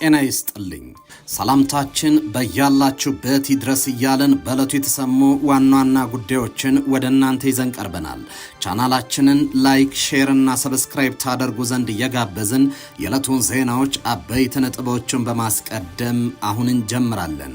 ጤና ይስጥልኝ ሰላምታችን በያላችሁበት ይድረስ እያለን በዕለቱ የተሰሙ ዋና ጉዳዮችን ወደ እናንተ ይዘን ቀርበናል። ቻናላችንን ላይክ፣ ሼር እና ሰብስክራይብ ታደርጉ ዘንድ እየጋበዝን የዕለቱን ዜናዎች አበይት ነጥቦችን በማስቀደም አሁን እንጀምራለን።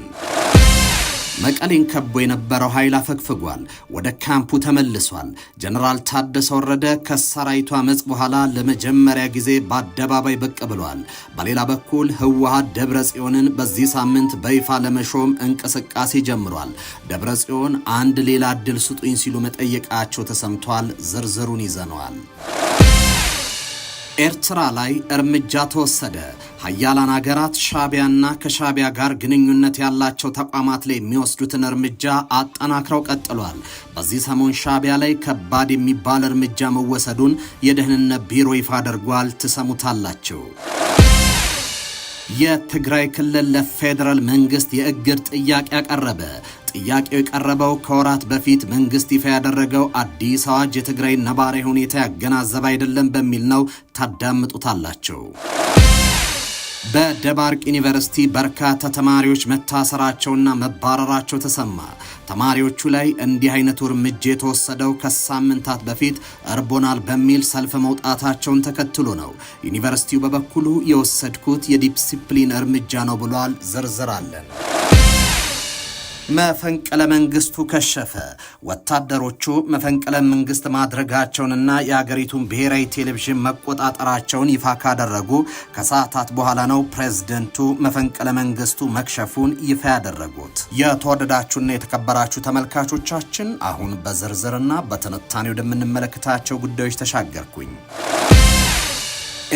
መቀሌን ከቦ የነበረው ኃይል አፈግፍጓል፣ ወደ ካምፑ ተመልሷል። ጀነራል ታደሰ ወረደ ከሰራዊቱ አመጽ በኋላ ለመጀመሪያ ጊዜ በአደባባይ ብቅ ብሏል። በሌላ በኩል ህወሓት ደብረጽዮንን በዚህ ሳምንት በይፋ ለመሾም እንቅስቃሴ ጀምሯል። ደብረጽዮን አንድ ሌላ እድል ስጡኝ ሲሉ መጠየቃቸው ተሰምቷል። ዝርዝሩን ይዘነዋል። ኤርትራ ላይ እርምጃ ተወሰደ። ሀያላን ሀገራት ሻቢያና ከሻቢያ ጋር ግንኙነት ያላቸው ተቋማት ላይ የሚወስዱትን እርምጃ አጠናክረው ቀጥሏል። በዚህ ሰሞን ሻቢያ ላይ ከባድ የሚባል እርምጃ መወሰዱን የደህንነት ቢሮ ይፋ አድርጓል። ትሰሙታላችሁ። የትግራይ ክልል ለፌደራል መንግስት የእግድ ጥያቄ ያቀረበ። ጥያቄው የቀረበው ከወራት በፊት መንግስት ይፋ ያደረገው አዲስ አዋጅ የትግራይ ነባራዊ ሁኔታ ያገናዘበ አይደለም በሚል ነው። ታዳምጡታላችሁ። በደባርቅ ዩኒቨርሲቲ በርካታ ተማሪዎች መታሰራቸውና መባረራቸው ተሰማ። ተማሪዎቹ ላይ እንዲህ አይነቱ እርምጃ የተወሰደው ከሳምንታት በፊት እርቦናል በሚል ሰልፍ መውጣታቸውን ተከትሎ ነው። ዩኒቨርሲቲው በበኩሉ የወሰድኩት የዲሲፕሊን እርምጃ ነው ብሏል። ዝርዝር አለን። መፈንቅለ መንግስቱ ከሸፈ። ወታደሮቹ መፈንቅለ መንግስት ማድረጋቸውንና የሀገሪቱን ብሔራዊ ቴሌቪዥን መቆጣጠራቸውን ይፋ ካደረጉ ከሰዓታት በኋላ ነው ፕሬዝደንቱ መፈንቅለ መንግስቱ መክሸፉን ይፋ ያደረጉት። የተወደዳችሁና የተከበራችሁ ተመልካቾቻችን አሁን በዝርዝርና በትንታኔ ወደምንመለከታቸው ጉዳዮች ተሻገርኩኝ።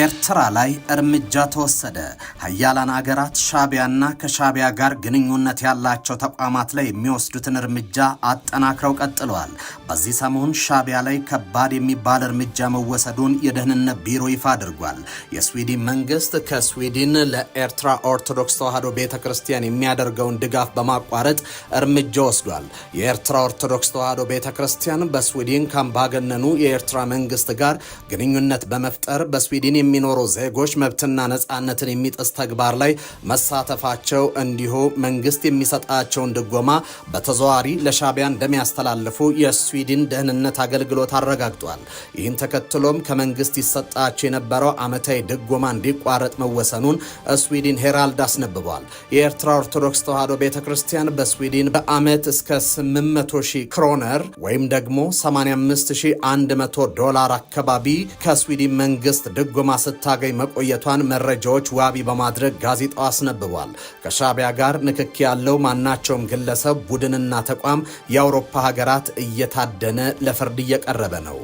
ኤርትራ ላይ እርምጃ ተወሰደ። ሀያላን ሀገራት ሻቢያና ከሻቢያ ጋር ግንኙነት ያላቸው ተቋማት ላይ የሚወስዱትን እርምጃ አጠናክረው ቀጥለዋል። በዚህ ሰሞን ሻቢያ ላይ ከባድ የሚባል እርምጃ መወሰዱን የደህንነት ቢሮ ይፋ አድርጓል። የስዊድን መንግስት ከስዊድን ለኤርትራ ኦርቶዶክስ ተዋሕዶ ቤተክርስቲያን የሚያደርገውን ድጋፍ በማቋረጥ እርምጃ ወስዷል። የኤርትራ ኦርቶዶክስ ተዋሕዶ ቤተክርስቲያን በስዊድን ከአምባገነኑ የኤርትራ መንግስት ጋር ግንኙነት በመፍጠር በስዊድን የሚኖሩ ዜጎች መብትና ነጻነትን የሚጥስ ተግባር ላይ መሳተፋቸው እንዲሁ መንግስት የሚሰጣቸውን ድጎማ በተዘዋዋሪ ለሻቢያ እንደሚያስተላልፉ የስዊድን ደህንነት አገልግሎት አረጋግጧል። ይህን ተከትሎም ከመንግስት ይሰጣቸው የነበረው ዓመታዊ ድጎማ እንዲቋረጥ መወሰኑን ስዊድን ሄራልድ አስነብቧል። የኤርትራ ኦርቶዶክስ ተዋሕዶ ቤተክርስቲያን በስዊድን በዓመት እስከ 800,000 ክሮነር ወይም ደግሞ $85,100 አካባቢ ከስዊድን መንግስት ድጎማ ስታገኝ መቆየቷን መረጃዎች ዋቢ በማድረግ ጋዜጣው አስነብቧል። ከሻቢያ ጋር ንክኪ ያለው ማናቸውም ግለሰብ፣ ቡድንና ተቋም የአውሮፓ ሀገራት እየታደነ ለፍርድ እየቀረበ ነው።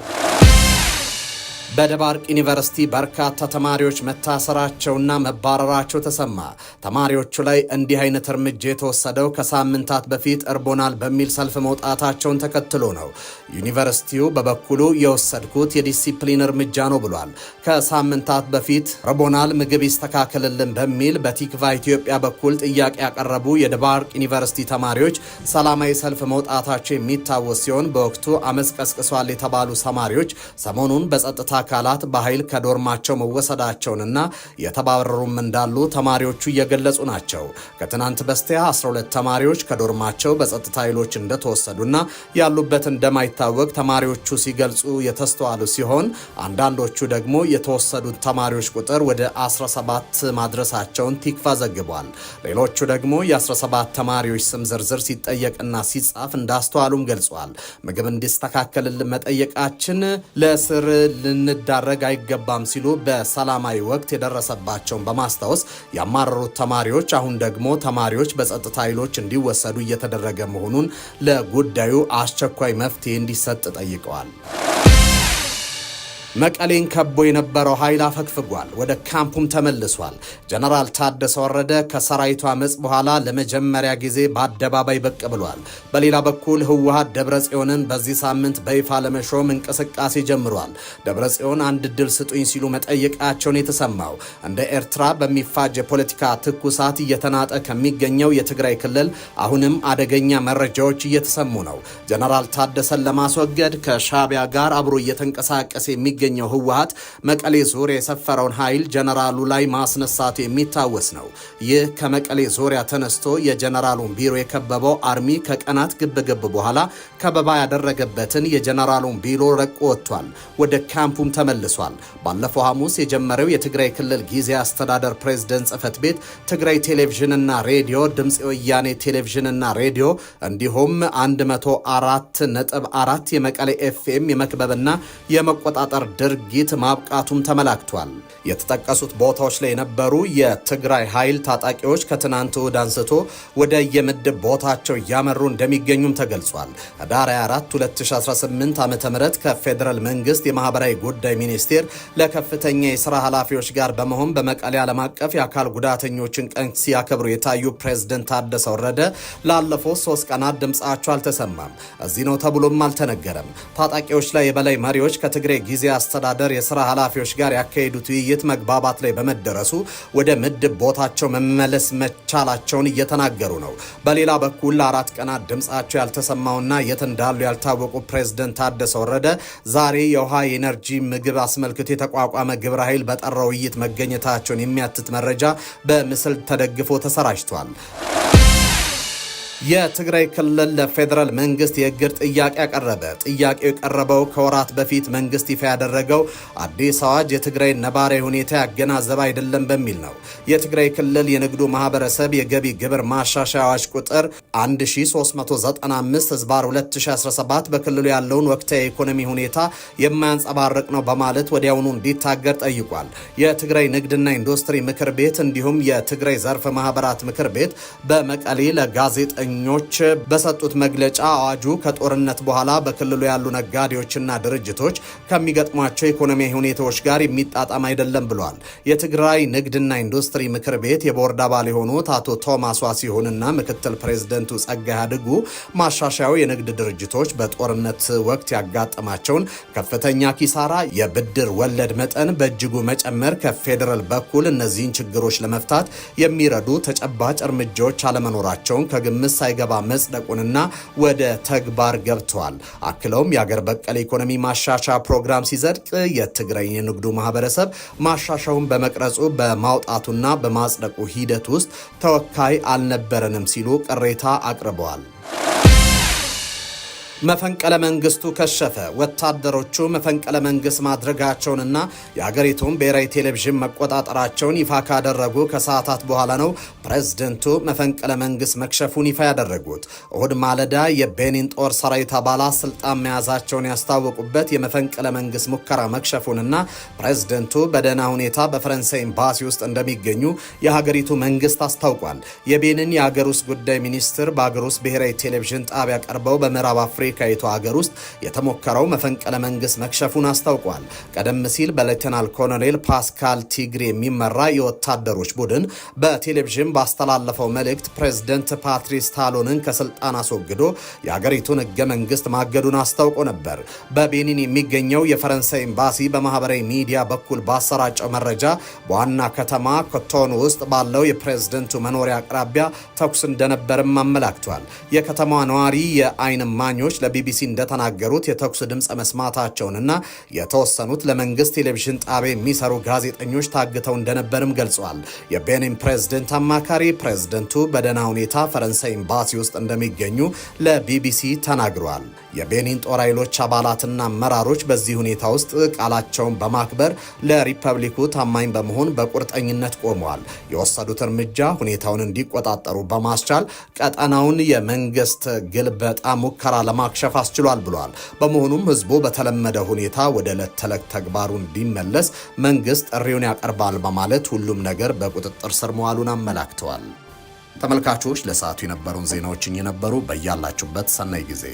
በደባርቅ ዩኒቨርሲቲ በርካታ ተማሪዎች መታሰራቸውና መባረራቸው ተሰማ። ተማሪዎቹ ላይ እንዲህ አይነት እርምጃ የተወሰደው ከሳምንታት በፊት እርቦናል በሚል ሰልፍ መውጣታቸውን ተከትሎ ነው። ዩኒቨርሲቲው በበኩሉ የወሰድኩት የዲሲፕሊን እርምጃ ነው ብሏል። ከሳምንታት በፊት እርቦናል፣ ምግብ ይስተካከልልን በሚል በቲክቫ ኢትዮጵያ በኩል ጥያቄ ያቀረቡ የደባርቅ ዩኒቨርሲቲ ተማሪዎች ሰላማዊ ሰልፍ መውጣታቸው የሚታወስ ሲሆን በወቅቱ አመጽ ቀስቅሷል የተባሉ ተማሪዎች ሰሞኑን በጸጥታ አካላት በኃይል ከዶርማቸው መወሰዳቸውንና የተባረሩም እንዳሉ ተማሪዎቹ እየገለጹ ናቸው። ከትናንት በስቲያ 12 ተማሪዎች ከዶርማቸው በጸጥታ ኃይሎች እንደተወሰዱና ያሉበት እንደማይታወቅ ተማሪዎቹ ሲገልጹ የተስተዋሉ ሲሆን አንዳንዶቹ ደግሞ የተወሰዱት ተማሪዎች ቁጥር ወደ 17 ማድረሳቸውን ቲክቫ ዘግቧል። ሌሎቹ ደግሞ የ17 ተማሪዎች ስም ዝርዝር ሲጠየቅና ሲጻፍ እንዳስተዋሉም ገልጿል። ምግብ እንዲስተካከልልን መጠየቃችን ለስር ልንዳረግ አይገባም ሲሉ በሰላማዊ ወቅት የደረሰባቸውን በማስታወስ ያማረሩት ተማሪዎች አሁን ደግሞ ተማሪዎች በጸጥታ ኃይሎች እንዲወሰዱ እየተደረገ መሆኑን ለጉዳዩ አስቸኳይ መፍትሄ እንዲሰጥ ጠይቀዋል። መቀሌን ከቦ የነበረው ኃይል አፈግፍጓል፣ ወደ ካምፑም ተመልሷል። ጀነራል ታደሰ ወረደ ከሰራዊቱ አመጽ በኋላ ለመጀመሪያ ጊዜ በአደባባይ ብቅ ብሏል። በሌላ በኩል ህወሓት ደብረጽዮንን በዚህ ሳምንት በይፋ ለመሾም እንቅስቃሴ ጀምሯል። ደብረጽዮን አንድ እድል ስጡኝ ሲሉ መጠየቃቸውን የተሰማው እንደ ኤርትራ በሚፋጅ የፖለቲካ ትኩሳት እየተናጠ ከሚገኘው የትግራይ ክልል አሁንም አደገኛ መረጃዎች እየተሰሙ ነው። ጀነራል ታደሰን ለማስወገድ ከሻቢያ ጋር አብሮ እየተንቀሳቀሰ የሚገኝ የሚገኘው ህወሓት መቀሌ ዙሪያ የሰፈረውን ኃይል ጀነራሉ ላይ ማስነሳቱ የሚታወስ ነው። ይህ ከመቀሌ ዙሪያ ተነስቶ የጀነራሉን ቢሮ የከበበው አርሚ ከቀናት ግብግብ በኋላ ከበባ ያደረገበትን የጀነራሉን ቢሮ ረቆ ወጥቷል። ወደ ካምፑም ተመልሷል። ባለፈው ሐሙስ የጀመረው የትግራይ ክልል ጊዜያዊ አስተዳደር ፕሬዝዳንት ጽህፈት ቤት ትግራይ ቴሌቪዥንና ሬዲዮ፣ ድምጽ ወያኔ ቴሌቪዥንና ሬዲዮ እንዲሁም 104.4 የመቀሌ ኤፍኤም የመክበብና የመቆጣጠር ድርጊት ማብቃቱም ተመላክቷል። የተጠቀሱት ቦታዎች ላይ የነበሩ የትግራይ ኃይል ታጣቂዎች ከትናንት እሁድ አንስቶ ወደ የምድብ ቦታቸው እያመሩ እንደሚገኙም ተገልጿል። ህዳር 24 2018 ዓ.ም ከፌደራል መንግስት የማህበራዊ ጉዳይ ሚኒስቴር ለከፍተኛ የሥራ ኃላፊዎች ጋር በመሆን በመቀሌ ዓለም አቀፍ የአካል ጉዳተኞችን ቀን ሲያከብሩ የታዩ ፕሬዝዳንት ታደሰ ወረደ ላለፈው 3 ቀናት ድምጻቸው አልተሰማም። እዚህ ነው ተብሎም አልተነገረም። ታጣቂዎች ላይ የበላይ መሪዎች ከትግራይ ጊዜያዊ አስተዳደር የሥራ ኃላፊዎች ጋር ያካሄዱት ውይይት መግባባት ላይ በመደረሱ ወደ ምድብ ቦታቸው መመለስ መቻላቸውን እየተናገሩ ነው። በሌላ በኩል ለ4 ቀናት ድምጻቸው ያልተሰማውና የት እንዳሉ ያልታወቁ ፕሬዝዳንት ታደሰ ወረደ ዛሬ የውሃ የኤነርጂ ምግብ አስመልክቶ የተቋቋመ ግብረ ኃይል በጠራው ውይይት መገኘታቸውን የሚያትት መረጃ በምስል ተደግፎ ተሰራጭቷል። የትግራይ ክልል ለፌደራል መንግስት የእግድ ጥያቄ ያቀረበ። ጥያቄው የቀረበው ከወራት በፊት መንግስት ይፋ ያደረገው አዲስ አዋጅ የትግራይ ነባራዊ ሁኔታ ያገናዘበ አይደለም በሚል ነው። የትግራይ ክልል የንግዱ ማህበረሰብ የገቢ ግብር ማሻሻያ አዋጅ ቁጥር 1395/2017 በክልሉ ያለውን ወቅታዊ የኢኮኖሚ ሁኔታ የማያንጸባርቅ ነው በማለት ወዲያውኑ እንዲታገድ ጠይቋል። የትግራይ ንግድና ኢንዱስትሪ ምክር ቤት እንዲሁም የትግራይ ዘርፍ ማህበራት ምክር ቤት በመቀሌ ለጋዜጠኞች በሰጡት መግለጫ አዋጁ ከጦርነት በኋላ በክልሉ ያሉ ነጋዴዎችና ድርጅቶች ከሚገጥሟቸው ኢኮኖሚያዊ ሁኔታዎች ጋር የሚጣጣም አይደለም ብሏል። የትግራይ ንግድና ኢንዱስትሪ ምክር ቤት የቦርድ አባል የሆኑት አቶ ቶማስ ዋሲሁንና ምክትል ፕሬዝደንቱ ጸጋይ አድጉ ማሻሻያው የንግድ ድርጅቶች በጦርነት ወቅት ያጋጠማቸውን ከፍተኛ ኪሳራ፣ የብድር ወለድ መጠን በእጅጉ መጨመር ከፌደራል በኩል እነዚህን ችግሮች ለመፍታት የሚረዱ ተጨባጭ እርምጃዎች አለመኖራቸውን ከግምት ሳይገባ መጽደቁንና ወደ ተግባር ገብተዋል። አክለውም የአገር በቀል ኢኮኖሚ ማሻሻያ ፕሮግራም ሲጸድቅ የትግራይ የንግዱ ማህበረሰብ ማሻሻያውን በመቅረጹ በማውጣቱና በማጽደቁ ሂደት ውስጥ ተወካይ አልነበረንም ሲሉ ቅሬታ አቅርበዋል። መፈንቅለ መንግስቱ ከሸፈ። ወታደሮቹ መፈንቅለ መንግስት ማድረጋቸውንና የሀገሪቱን ብሔራዊ ቴሌቪዥን መቆጣጠራቸውን ይፋ ካደረጉ ከሰዓታት በኋላ ነው ፕሬዝደንቱ መፈንቅለ መንግስት መክሸፉን ይፋ ያደረጉት። እሁድ ማለዳ የቤኒን ጦር ሰራዊት አባላት ስልጣን መያዛቸውን ያስታወቁበት የመፈንቅለ መንግስት ሙከራ መክሸፉንና ፕሬዝደንቱ በደህና ሁኔታ በፈረንሳይ ኤምባሲ ውስጥ እንደሚገኙ የሀገሪቱ መንግስት አስታውቋል። የቤኒን የሀገር ውስጥ ጉዳይ ሚኒስትር በሀገር ውስጥ ብሔራዊ ቴሌቪዥን ጣቢያ ቀርበው በምዕራብ አፍሪካዊቱ ሀገር ውስጥ የተሞከረው መፈንቅለ መንግስት መክሸፉን አስታውቋል። ቀደም ሲል በሌተናል ኮሎኔል ፓስካል ቲግሪ የሚመራ የወታደሮች ቡድን በቴሌቪዥን ባስተላለፈው መልእክት ፕሬዝደንት ፓትሪስ ታሎንን ከስልጣን አስወግዶ የሀገሪቱን ህገ መንግስት ማገዱን አስታውቆ ነበር። በቤኒን የሚገኘው የፈረንሳይ ኤምባሲ በማህበራዊ ሚዲያ በኩል ባሰራጨው መረጃ በዋና ከተማ ኮቶኑ ውስጥ ባለው የፕሬዝደንቱ መኖሪያ አቅራቢያ ተኩስ እንደነበርም አመላክቷል። የከተማዋ ነዋሪ የአይን እማኞች ለቢቢሲ እንደተናገሩት የተኩስ ድምፅ መስማታቸውንና የተወሰኑት ለመንግስት ቴሌቪዥን ጣቢያ የሚሰሩ ጋዜጠኞች ታግተው እንደነበርም ገልጸዋል። የቤኒን ፕሬዝደንት አማካሪ ፕሬዝደንቱ በደህና ሁኔታ ፈረንሳይ ኤምባሲ ውስጥ እንደሚገኙ ለቢቢሲ ተናግረዋል። የቤኒን ጦር ኃይሎች አባላትና አመራሮች በዚህ ሁኔታ ውስጥ ቃላቸውን በማክበር ለሪፐብሊኩ ታማኝ በመሆን በቁርጠኝነት ቆመዋል። የወሰዱት እርምጃ ሁኔታውን እንዲቆጣጠሩ በማስቻል ቀጠናውን የመንግስት ግልበጣ ሙከራ ለማክሸፍ አስችሏል ብሏል። በመሆኑም ህዝቡ በተለመደ ሁኔታ ወደ ዕለት ተዕለት ተግባሩ እንዲመለስ መንግስት ጥሪውን ያቀርባል በማለት ሁሉም ነገር በቁጥጥር ስር መዋሉን አመላክተዋል። ተመልካቾች ለሰዓቱ የነበሩን ዜናዎች እየነበሩ በያላችሁበት ሰናይ ጊዜ